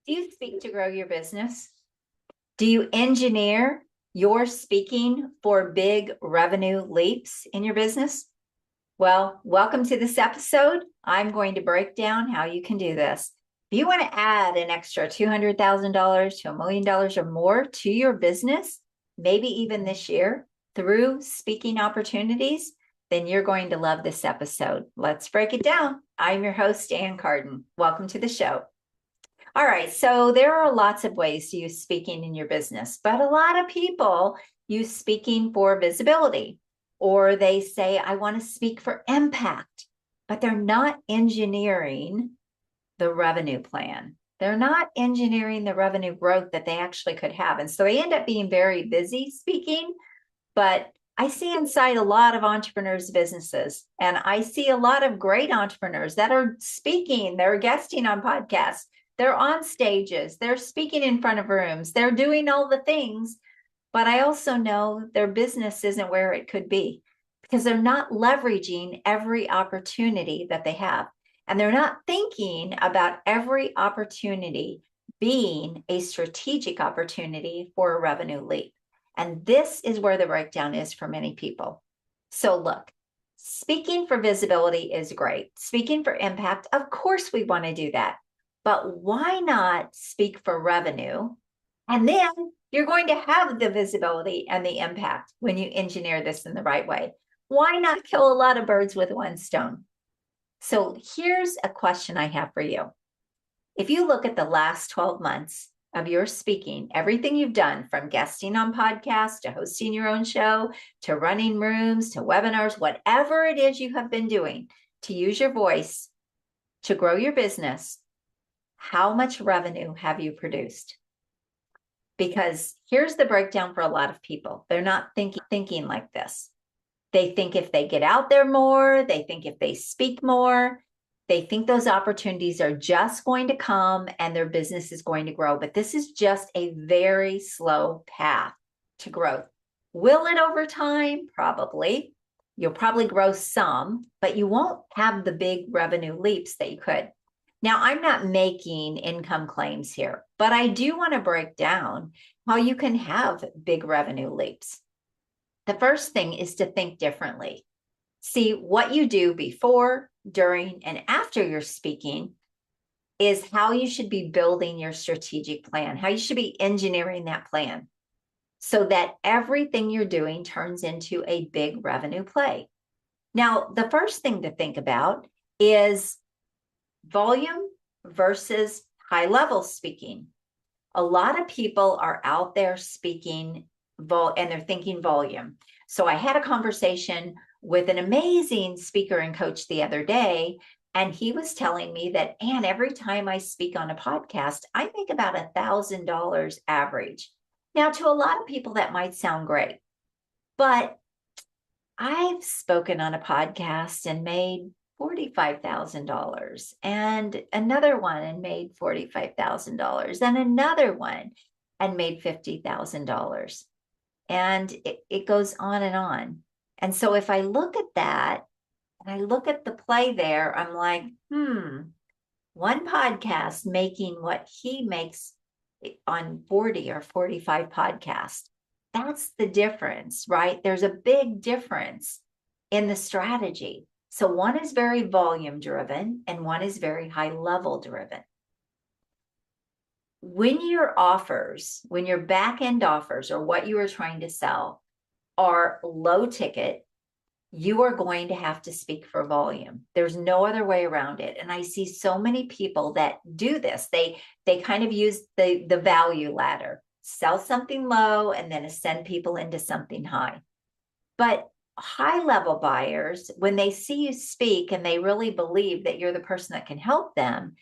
Do you speak to grow your business? Do you engineer your speaking for big revenue leaps in your business? Well, welcome to this episode. I'm going to break down how you can do this. If you want to add an extra $200,000 to $1 million or more to your business, maybe even this year through speaking opportunities, then you're going to love this episode. Let's break it down. I'm your host, Ann Carden. Welcome to the show. All right, so there are lots of ways to use speaking in your business, but a lot of people use speaking for visibility, or they say, I want to speak for impact, but they're not engineering the revenue plan. They're not engineering the revenue growth that they actually could have. And so they end up being very busy speaking, but I see inside a lot of entrepreneurs' businesses, and I see a lot of great entrepreneurs that are speaking, they're guesting on podcasts. They're on stages, they're speaking in front of rooms, they're doing all the things, but I also know their business isn't where it could be because they're not leveraging every opportunity that they have. And they're not thinking about every opportunity being a strategic opportunity for a revenue leap. And this is where the breakdown is for many people. So look, speaking for visibility is great. Speaking for impact, of course we want to do that. But why not speak for revenue? And then you're going to have the visibility and the impact when you engineer this in the right way. Why not kill a lot of birds with one stone? So here's a question I have for you. If you look at the last 12 months of your speaking, everything you've done from guesting on podcasts to hosting your own show, to running rooms, to webinars, whatever it is you have been doing to use your voice to grow your business, how much revenue have you produced? Because here's the breakdown for a lot of people. They're not thinking like this. They think if they get out there more, they think if they speak more, they think those opportunities are just going to come and their business is going to grow. But this is just a very slow path to growth. Will it over time? Probably. You'll probably grow some, but you won't have the big revenue leaps that you could. Now, I'm not making income claims here, but I do want to break down how you can have big revenue leaps. The first thing is to think differently. See, what you do before, during, and after you're speaking is how you should be building your strategic plan, how you should be engineering that plan so that everything you're doing turns into a big revenue play. Now, the first thing to think about is volume versus high level speaking. A lot of people are out there speaking and they're thinking volume. So I had a conversation with an amazing speaker and coach the other day, and he was telling me that, Ann, every time I speak on a podcast, I make about $1,000 average. Now, to a lot of people, that might sound great, but I've spoken on a podcast and made $45,000 and another one and made $45,000 and another one and made $50,000. And it goes on and on. And so if I look at that and I look at the play there, I'm like, one podcast making what he makes on 40 or 45 podcasts. That's the difference, right? There's a big difference in the strategy. So one is very volume driven and one is very high level driven. When your offers, when your back end offers or what you are trying to sell are low ticket, you are going to have to speak for volume. There's no other way around it. And I see so many people that do this. They kind of use the value ladder, sell something low and then ascend people into something high. But high level buyers, when they see you speak and they really believe that you're the person that can help them,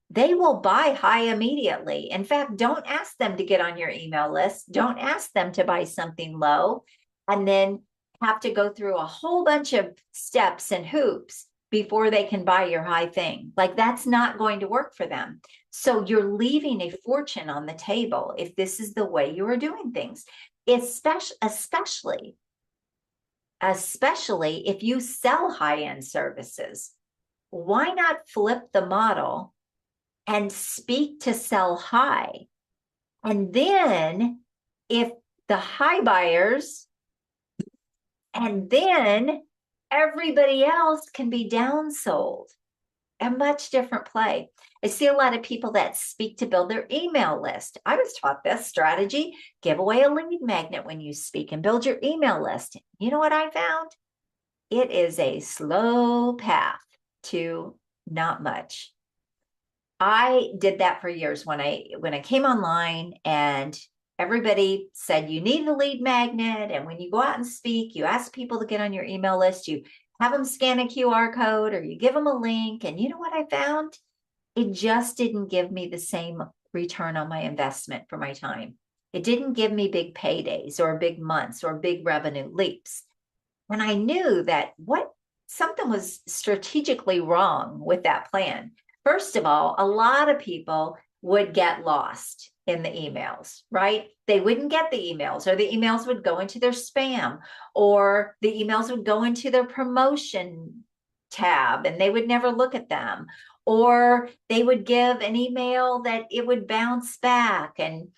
they will buy high immediately. In fact, don't ask them to get on your email list. Don't ask them to buy something low and then have to go through a whole bunch of steps and hoops before they can buy your high thing. Like, that's not going to work for them. So you're leaving a fortune on the table if this is the way you are doing things, especially if you sell high-end services. Why not flip the model and speak to sell high. And then if the high buyers, and then everybody else can be downsold. A much different play. I see a lot of people that speak to build their email list. I was taught this strategy: give away a lead magnet when you speak and build your email list. You know what I found? It is a slow path to not much. I did that for years when I came online, and everybody said you need a lead magnet, and when you go out and speak, you ask people to get on your email list, you have them scan a QR code or you give them a link. And you know what I found? It just didn't give me the same return on my investment for my time. It didn't give me big paydays or big months or big revenue leaps. And I knew that something was strategically wrong with that plan. First of all, a lot of people would get lost in the emails, right? They wouldn't get the emails, or the emails would go into their spam, or the emails would go into their promotion tab and they would never look at them, or they would give an email that it would bounce back, and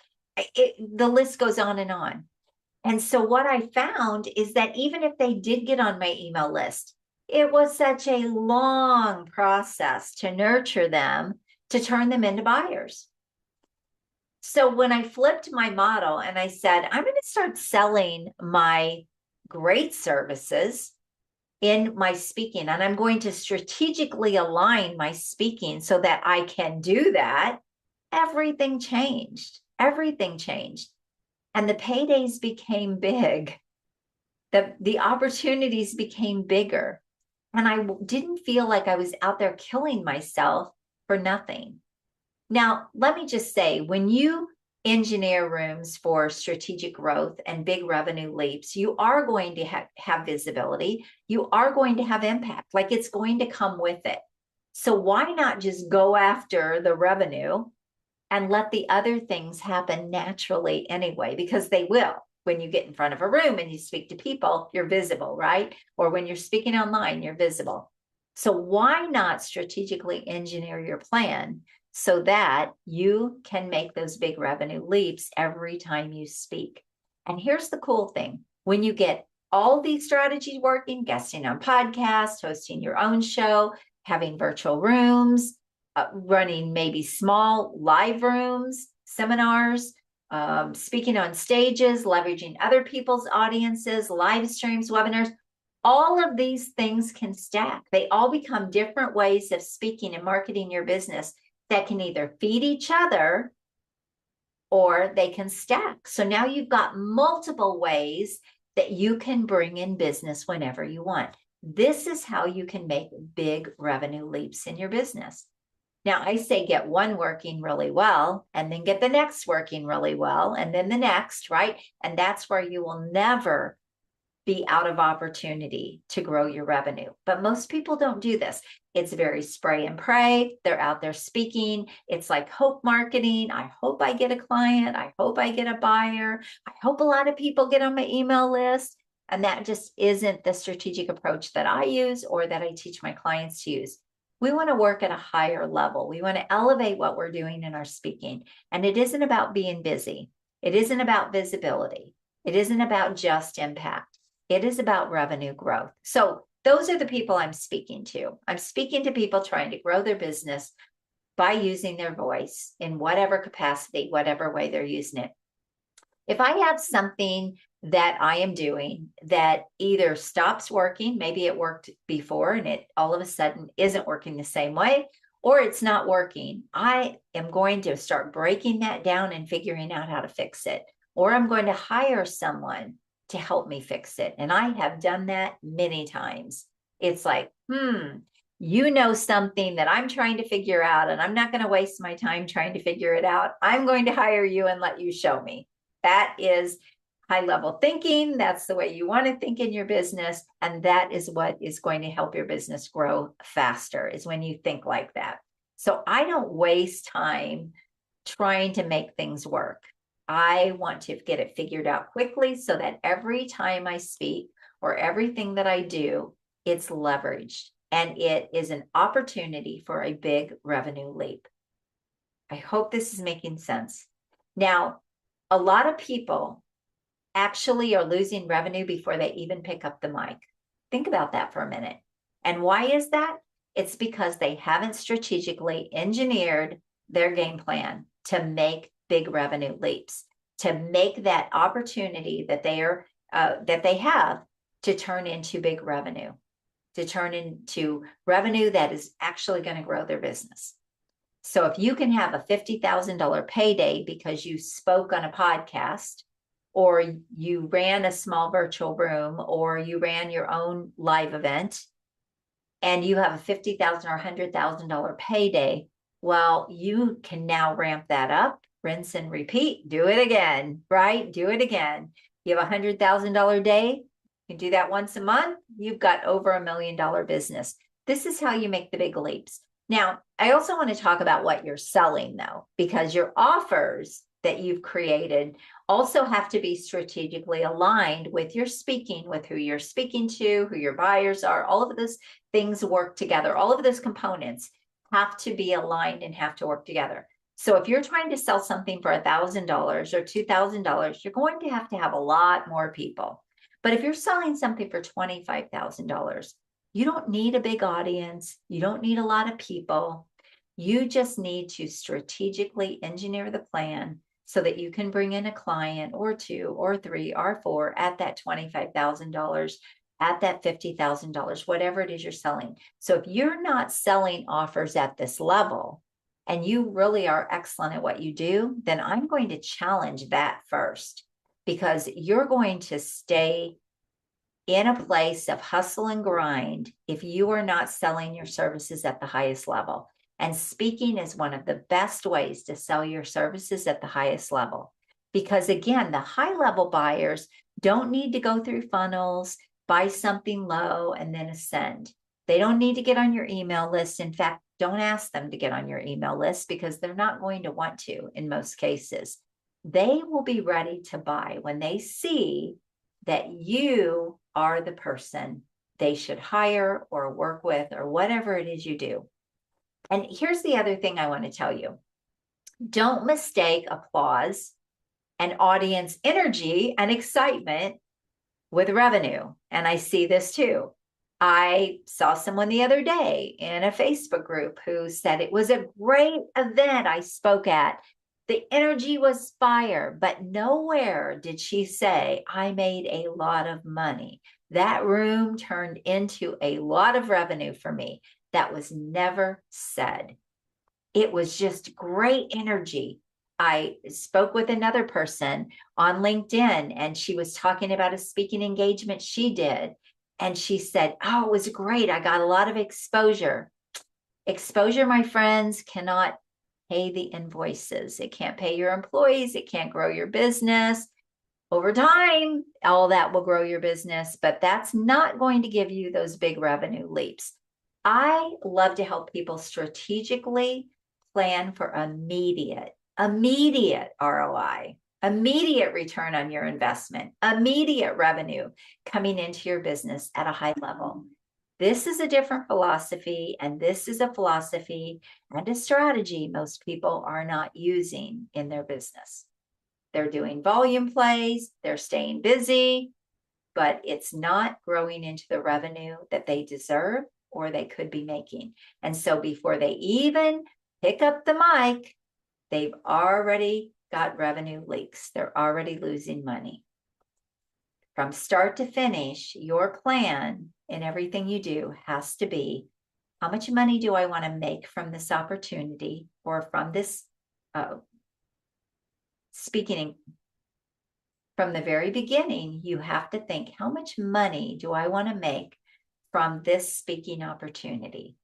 the list goes on and on. And so what I found is that even if they did get on my email list, it was such a long process to nurture them, to turn them into buyers. So when I flipped my model and I said, I'm going to start selling my great services in my speaking, and I'm going to strategically align my speaking so that I can do that, everything changed. Everything changed. And the paydays became big. The opportunities became bigger. And I didn't feel like I was out there killing myself for nothing. Now, let me just say, when you engineer rooms for strategic growth and big revenue leaps, you are going to have visibility. You are going to have impact, like it's going to come with it. So why not just go after the revenue and let the other things happen naturally anyway? Because they will. When you get in front of a room and you speak to people, you're visible, right? Or when you're speaking online, you're visible. So why not strategically engineer your plan so that you can make those big revenue leaps every time you speak? And here's the cool thing. When you get all these strategies working, guesting on podcasts, hosting your own show, having virtual rooms, running maybe small live rooms, seminars, speaking on stages, leveraging other people's audiences, live streams, webinars, all of these things can stack. They all become different ways of speaking and marketing your business that can either feed each other or they can stack. So now you've got multiple ways that you can bring in business whenever you want. This is how you can make big revenue leaps in your business. Now, I say get one working really well, and then get the next working really well, and then the next, right? And that's where you will never be out of opportunity to grow your revenue. But most people don't do this. It's very spray and pray. They're out there speaking. It's like hope marketing. I hope I get a client. I hope I get a buyer. I hope a lot of people get on my email list. And that just isn't the strategic approach that I use or that I teach my clients to use. We want to work at a higher level. We want to elevate what we're doing in our speaking. And it isn't about being busy. It isn't about visibility. It isn't about just impact. It is about revenue growth. So those are the people I'm speaking to. I'm speaking to people trying to grow their business by using their voice in whatever capacity, whatever way they're using it. If I have something that I am doing that either stops working, maybe it worked before and it all of a sudden isn't working the same way, or it's not working, I am going to start breaking that down and figuring out how to fix it. Or I'm going to hire someone to help me fix it. And I have done that many times. It's like, you know something that I'm trying to figure out, and I'm not going to waste my time trying to figure it out. I'm going to hire you and let you show me. That is high level thinking. That's the way you want to think in your business. And that is what is going to help your business grow faster, is when you think like that. So I don't waste time trying to make things work. I want to get it figured out quickly so that every time I speak or everything that I do, it's leveraged and it is an opportunity for a big revenue leap. I hope this is making sense. Now, a lot of people actually are losing revenue before they even pick up the mic. Think about that for a minute. And why is that? It's because they haven't strategically engineered their game plan to make big revenue leaps, to make that opportunity that they have to turn into big revenue, to turn into revenue that is actually going to grow their business. So if you can have a $50,000 payday because you spoke on a podcast, or you ran a small virtual room, or you ran your own live event, and you have a $50,000 or $100,000 payday, well, you can now ramp that up, rinse and repeat, do it again, right? Do it again. You have a $100,000 day, you can do that once a month, you've got over $1 million business. This is how you make the big leaps. Now, I also want to talk about what you're selling, though, because your offers that you've created also have to be strategically aligned with your speaking, with who you're speaking to, who your buyers are. All of those things work together. All of those components have to be aligned and have to work together. So if you're trying to sell something for $1,000 or $2,000, you're going to have a lot more people. But if you're selling something for $25,000, you don't need a big audience. You don't need a lot of people. You just need to strategically engineer the plan so that you can bring in a client or two or three or four at that $25,000, at that $50,000, whatever it is you're selling. So if you're not selling offers at this level and you really are excellent at what you do, then I'm going to challenge that first, because you're going to stay in a place of hustle and grind if you are not selling your services at the highest level. And speaking is one of the best ways to sell your services at the highest level. Because again, the high level buyers don't need to go through funnels, buy something low, and then ascend. They don't need to get on your email list. In fact, don't ask them to get on your email list, because they're not going to want to in most cases. They will be ready to buy when they see that you are the person they should hire or work with, or whatever it is you do. And here's the other thing I want to tell you. Don't mistake applause and audience energy and excitement with revenue. And I see this too. I saw someone the other day in a Facebook group who said it was a great event I spoke at. The energy was fire, but nowhere did she say, I made a lot of money. That room turned into a lot of revenue for me. That was never said. It was just great energy. I spoke with another person on LinkedIn, and she was talking about a speaking engagement she did. And she said, oh, it was great. I got a lot of exposure. Exposure, my friends, cannot pay the invoices. It can't pay your employees. It can't grow your business. Over time, all that will grow your business, but that's not going to give you those big revenue leaps. I love to help people strategically plan for immediate ROI, immediate return on your investment, immediate revenue coming into your business at a high level. This is a different philosophy, and this is a philosophy and a strategy most people are not using in their business. They're doing volume plays, they're staying busy, but it's not growing into the revenue that they deserve or they could be making. And so before they even pick up the mic, they've already got revenue leaks. They're already losing money. From start to finish, your plan in everything you do has to be, how much money do I want to make from this opportunity or from this speaking? From the very beginning, you have to think, how much money do I want to make from this speaking opportunity?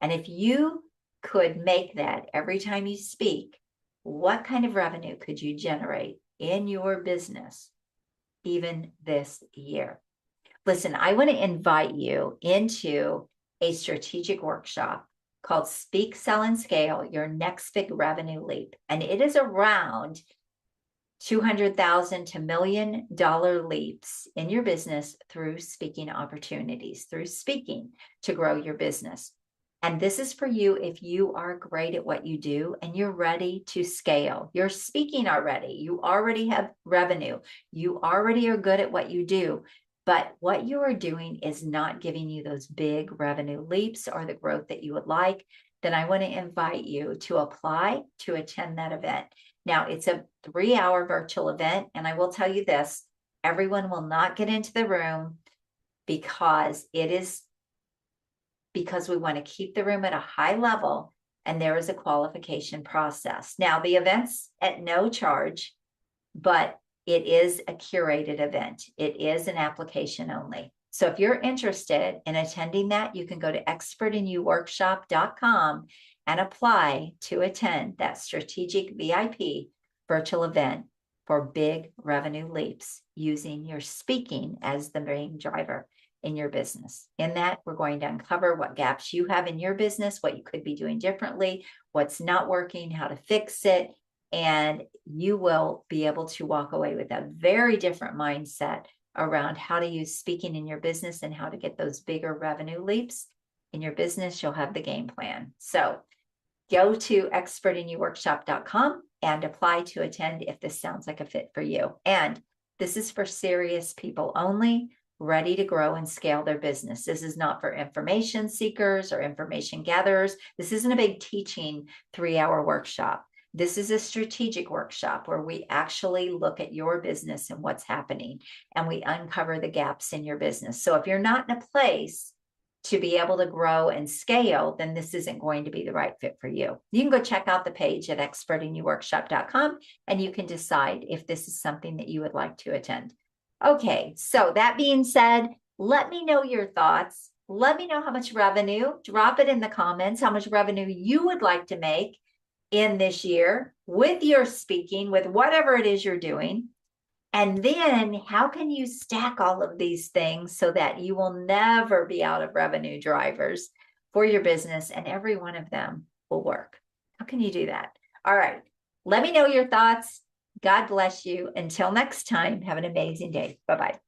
And if you could make that every time you speak, what kind of revenue could you generate in your business even this year? Listen, I want to invite you into a strategic workshop called Speak, Sell, and Scale, Your Next Big Revenue Leap. And it is around $200,000 to $1 million leaps in your business through speaking opportunities, through speaking to grow your business. And this is for you if you are great at what you do and you're ready to scale. You're speaking already. You already have revenue. You already are good at what you do. But what you are doing is not giving you those big revenue leaps or the growth that you would like. Then I want to invite you to apply to attend that event. Now, it's a 3-hour virtual event. And I will tell you this, everyone will not get into the room because we want to keep the room at a high level, and there is a qualification process. Now, the event's at no charge, but it is a curated event. It is an application only. So if you're interested in attending that, you can go to expertinyouworkshop.com and apply to attend that strategic VIP virtual event for big revenue leaps using your speaking as the main driver in your business. In that, we're going to uncover what gaps you have in your business, what you could be doing differently, what's not working, how to fix it, and you will be able to walk away with a very different mindset around how to use speaking in your business and how to get those bigger revenue leaps in your business. You'll have the game plan. So go to expertinyouworkshop.com and apply to attend if this sounds like a fit for you. And this is for serious people only, ready to grow and scale their business. This is not for information seekers or information gatherers. This isn't a big teaching 3-hour workshop. This is a strategic workshop where we actually look at your business and what's happening, and we uncover the gaps in your business. So if you're not in a place to be able to grow and scale, then this isn't going to be the right fit for you. You can go check out the page at expertinyouworkshop.com and you can decide if this is something that you would like to attend. Okay, so that being said, let me know your thoughts. Let me know how much revenue, drop it in the comments, how much revenue you would like to make in this year with your speaking, with whatever it is you're doing. And then how can you stack all of these things so that you will never be out of revenue drivers for your business and every one of them will work? How can you do that? All right, let me know your thoughts. God bless you. Until next time, have an amazing day. Bye-bye.